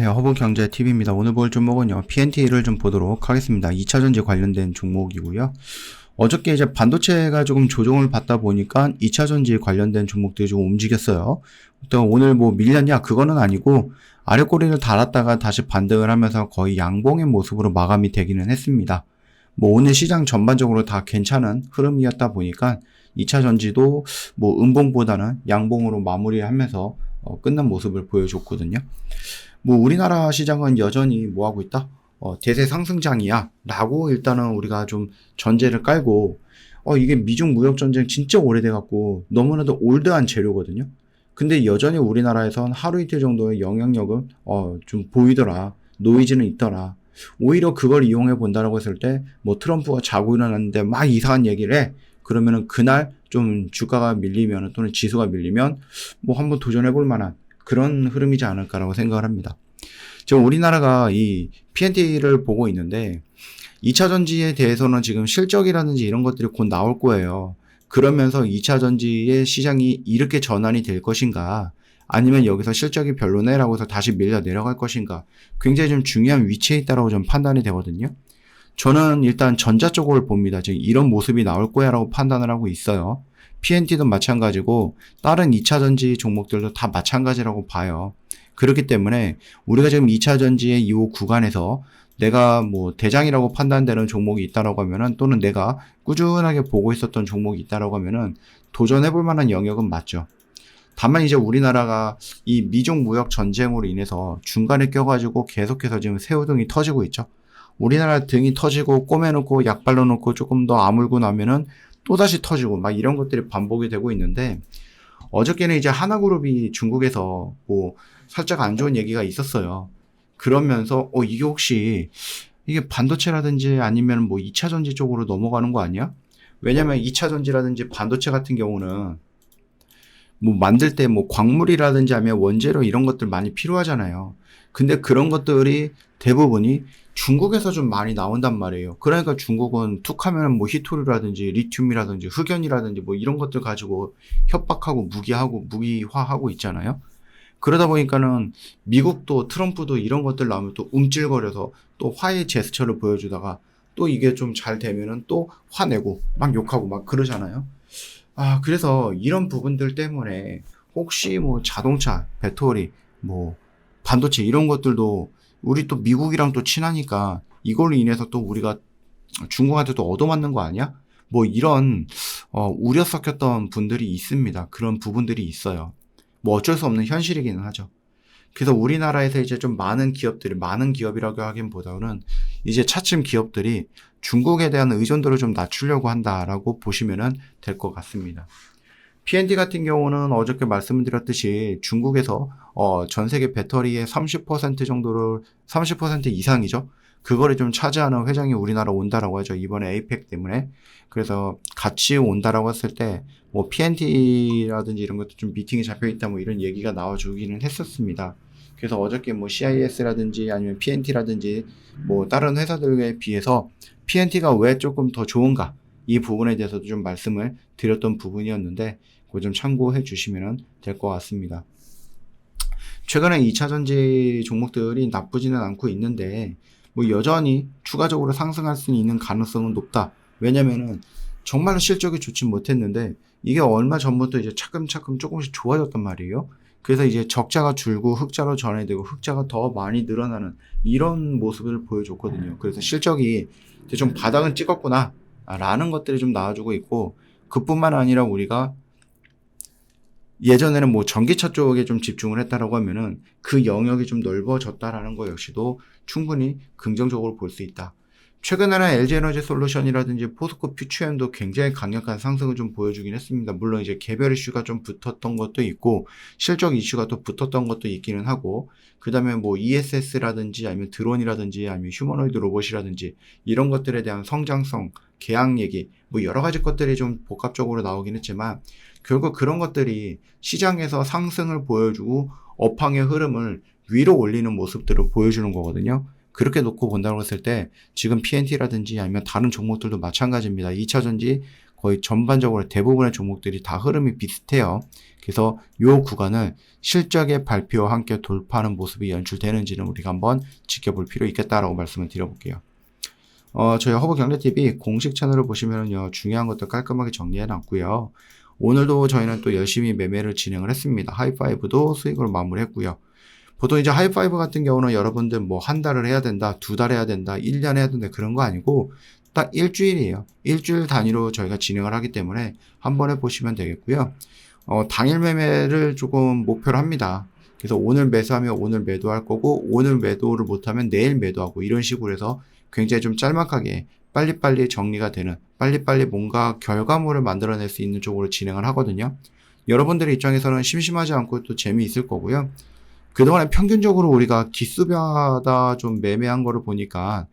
안녕하세요. 허브경제TV입니다. 오늘 볼 종목은요, PNT를 좀 보도록 하겠습니다. 2차전지 관련된 종목이고요. 어저께 이제 반도체가 조금 조정을 받다 보니까 2차전지 관련된 종목들이 좀 움직였어요. 또 오늘 뭐 밀렸냐? 그거는 아니고 아래 꼬리를 달았다가 다시 반등을 하면서 거의 양봉의 모습으로 마감이 되기는 했습니다. 뭐 오늘 시장 전반적으로 다 괜찮은 흐름이었다 보니까 2차전지도 뭐 음봉보다는 양봉으로 마무리하면서 끝난 모습을 보여줬거든요. 뭐 우리나라 시장은 여전히 뭐 하고 있다? 대세 상승장이야 라고 일단은 우리가 좀 전제를 깔고 이게 미중 무역 전쟁 진짜 오래돼 갖고 너무나도 올드한 재료거든요. 근데 여전히 우리나라에선 하루 이틀 정도의 영향력은 좀 보이더라. 노이즈는 있더라. 오히려 그걸 이용해 본다라고 했을 때 뭐 트럼프가 자고 일어났는데 막 이상한 얘기를 해. 그러면은 그날 좀 주가가 밀리면 또는 지수가 밀리면 뭐 한번 도전해 볼 만한 그런 흐름이지 않을까라고 생각을 합니다. 지금 우리나라가 이 PNT를 보고 있는데 2차 전지에 대해서는 지금 실적이라든지 이런 것들이 곧 나올 거예요. 그러면서 2차 전지의 시장이 이렇게 전환이 될 것인가, 아니면 여기서 실적이 별로네라고 해서 다시 밀려 내려갈 것인가, 굉장히 좀 중요한 위치에 있다라고 좀 판단이 되거든요. 저는 일단 전자 쪽을 봅니다. 지금 이런 모습이 나올 거야 라고 판단을 하고 있어요. PNT도 마찬가지고 다른 2차 전지 종목들도 다 마찬가지라고 봐요. 그렇기 때문에 우리가 지금 2차 전지의 이 구간에서 내가 뭐 대장이라고 판단되는 종목이 있다라고 하면은, 또는 내가 꾸준하게 보고 있었던 종목이 있다라고 하면은 도전해 볼 만한 영역은 맞죠. 다만 이제 우리나라가 이 미중 무역 전쟁으로 인해서 중간에 껴가지고 계속해서 지금 새우등이 터지고 있죠. 우리나라 등이 터지고 꼬매놓고 약 발라놓고 조금 더 아물고 나면은 또다시 터지고 막 이런 것들이 반복이 되고 있는데, 어저께는 이제 하나그룹이 중국에서 뭐 살짝 안 좋은 얘기가 있었어요. 그러면서 이게 혹시 이게 반도체라든지 아니면 뭐 2차 전지 쪽으로 넘어가는 거 아니야? 왜냐면 2차 전지라든지 반도체 같은 경우는 뭐 만들 때 뭐 광물이라든지 하면 원재료 이런 것들 많이 필요하잖아요. 근데 그런 것들이 대부분이 중국에서 좀 많이 나온단 말이에요. 그러니까 중국은 툭하면 뭐 히토류라든지 리튬이라든지 흑연이라든지 뭐 이런 것들 가지고 협박하고 무기화하고 있잖아요. 그러다 보니까는 미국도 트럼프도 이런 것들 나오면 또 움찔거려서 또 화해 제스처를 보여주다가 또 이게 좀 잘 되면은 또 화내고 막 욕하고 막 그러잖아요. 그래서 이런 부분들 때문에 혹시 뭐 자동차, 배터리, 뭐 반도체 이런 것들도 우리 또 미국이랑 또 친하니까 이걸로 인해서 또 우리가 중국한테 또 얻어맞는 거 아니야? 뭐 이런 우려 섞였던 분들이 있습니다. 그런 부분들이 있어요. 뭐 어쩔 수 없는 현실이기는 하죠. 그래서 우리나라에서 이제 좀 많은 기업이라고 하기보다는 이제 차츰 기업들이 중국에 대한 의존도를 좀 낮추려고 한다라고 보시면 될 것 같습니다. PNT 같은 경우는 어저께 말씀드렸듯이 중국에서 전 세계 배터리의 30% 정도를 30% 이상이죠. 그거를 좀 차지하는 회장이 우리나라 온다라고 하죠. 이번에 에이펙 때문에. 그래서 같이 온다라고 했을 때 뭐 PNT라든지 이런 것도 좀 미팅이 잡혀 있다 뭐 이런 얘기가 나와주기는 했었습니다. 그래서 어저께 뭐 CIS라든지 아니면 PNT라든지 뭐 다른 회사들에 비해서 PNT가 왜 조금 더 좋은가, 이 부분에 대해서도 좀 말씀을 드렸던 부분이었는데 그거 좀 참고해 주시면 될 것 같습니다. 최근에 2차 전지 종목들이 나쁘지는 않고 있는데 뭐 여전히 추가적으로 상승할 수 있는 가능성은 높다. 왜냐면은 정말로 실적이 좋지 못했는데 이게 얼마 전부터 이제 차근차근 조금씩 좋아졌단 말이에요. 그래서 이제 적자가 줄고 흑자로 전환되고 흑자가 더 많이 늘어나는 이런 모습을 보여줬거든요. 그래서 실적이 좀 바닥은 찍었구나 라는 것들이 좀 나와주고 있고, 그뿐만 아니라 우리가 예전에는 뭐 전기차 쪽에 좀 집중을 했다라고 하면은 그 영역이 좀 넓어졌다라는 거 역시도 충분히 긍정적으로 볼 수 있다. 최근에는 LG에너지솔루션이라든지 포스코 퓨처엠도 굉장히 강력한 상승을 좀 보여주긴 했습니다. 물론 이제 개별 이슈가 좀 붙었던 것도 있고 실적 이슈가 또 붙었던 것도 있기는 하고, 그 다음에 뭐 ESS라든지 아니면 드론이라든지 아니면 휴머노이드 로봇이라든지 이런 것들에 대한 성장성, 계약 얘기 뭐 여러 가지 것들이 좀 복합적으로 나오긴 했지만 결국 그런 것들이 시장에서 상승을 보여주고 업황의 흐름을 위로 올리는 모습들을 보여주는 거거든요. 그렇게 놓고 본다고 했을 때 지금 PNT라든지 아니면 다른 종목들도 마찬가지입니다. 2차 전지 거의 전반적으로 대부분의 종목들이 다 흐름이 비슷해요. 그래서 요 구간을 실적의 발표와 함께 돌파하는 모습이 연출되는지는 우리가 한번 지켜볼 필요 있겠다라고 말씀을 드려볼게요. 저희 허브경제TV 공식 채널을 보시면요, 중요한 것들 깔끔하게 정리해 놨고요. 오늘도 저희는 또 열심히 매매를 진행을 했습니다. 하이파이브도 수익으로 마무리했고요. 보통 이제 하이파이브 같은 경우는 여러분들 뭐 한 달을 해야 된다, 두 달 해야 된다, 1년 해야 된다, 그런 거 아니고 딱 일주일이에요. 일주일 단위로 저희가 진행을 하기 때문에 한번 해보시면 되겠고요. 당일 매매를 조금 목표로 합니다. 그래서 오늘 매수하면 오늘 매도할 거고, 오늘 매도를 못하면 내일 매도하고, 이런 식으로 해서 굉장히 좀 짤막하게 빨리빨리 정리가 되는, 빨리빨리 뭔가 결과물을 만들어낼 수 있는 쪽으로 진행을 하거든요. 여러분들의 입장에서는 심심하지 않고 또 재미있을 거고요. 그동안에 평균적으로 우리가 기수마다 좀 매매한 거를 보니까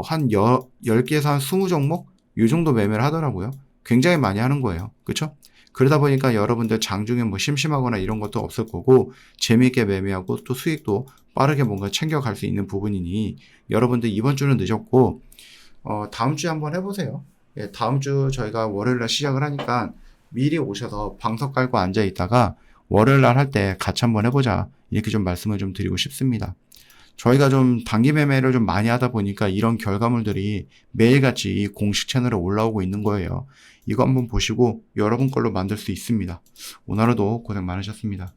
한 10개에서 한 20종목? 이 정도 매매를 하더라고요. 굉장히 많이 하는 거예요. 그쵸? 그러다 보니까 여러분들 장중에 뭐 심심하거나 이런 것도 없을 거고, 재미있게 매매하고 또 수익도 빠르게 뭔가 챙겨갈 수 있는 부분이니, 여러분들 이번 주는 늦었고, 다음 주에 한번 해보세요. 예, 다음 주 저희가 월요일날 시작을 하니까 미리 오셔서 방석 깔고 앉아 있다가 월요일날 할 때 같이 한번 해보자, 이렇게 좀 말씀을 좀 드리고 싶습니다. 저희가 좀 단기 매매를 좀 많이 하다 보니까 이런 결과물들이 매일같이 공식 채널에 올라오고 있는 거예요. 이거 한번 보시고 여러분 걸로 만들 수 있습니다. 오늘 하루도 고생 많으셨습니다.